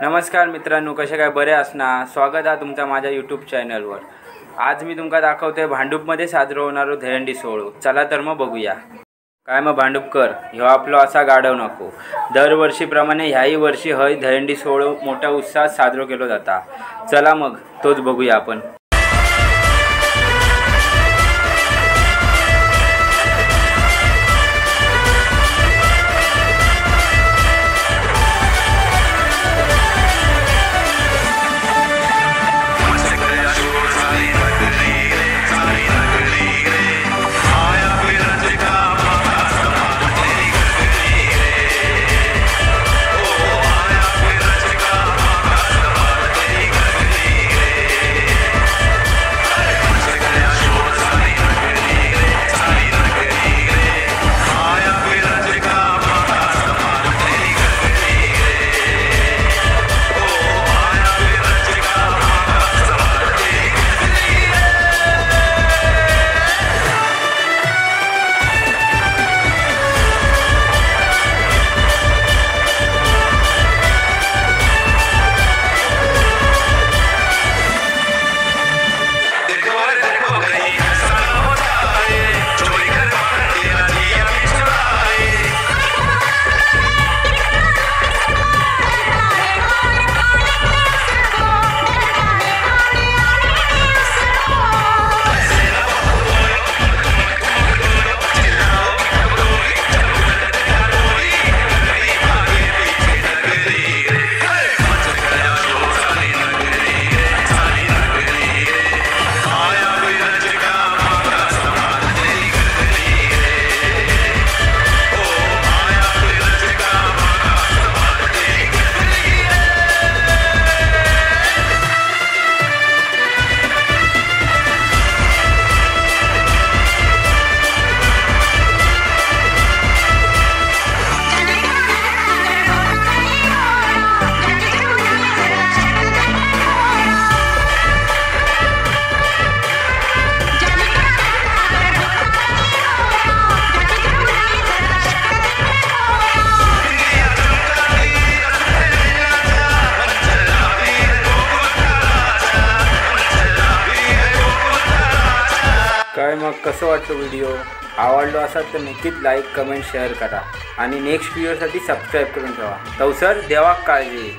नमस्कार मित्रांनो, कसे काय बरे असणार। स्वागत आहे तुमचा माझ्या यूट्यूब चॅनलवर। आज मी तुमका दाखवते भांडूपमध्ये साजरा होणारो दहीहंडी सोहळो। चला तर मग बघूया। काय मग भांडूपकर, ह्यो आपलो असा गाडव नको। दरवर्षीप्रमाणे ह्याही वर्षी हय दहीहंडी सोहळो मोठ्या उत्साहात साजरा केलो जाता। चला मग तोच बघूया आपण। काय मग कसं वाटतं व्हिडिओ? आवडलो असेल तर नक्कीच लाईक कमेंट शेअर करा आणि नेक्स्ट व्हिडिओसाठी सबस्क्राईब करून ठेवा। तवसर देवा काळजी।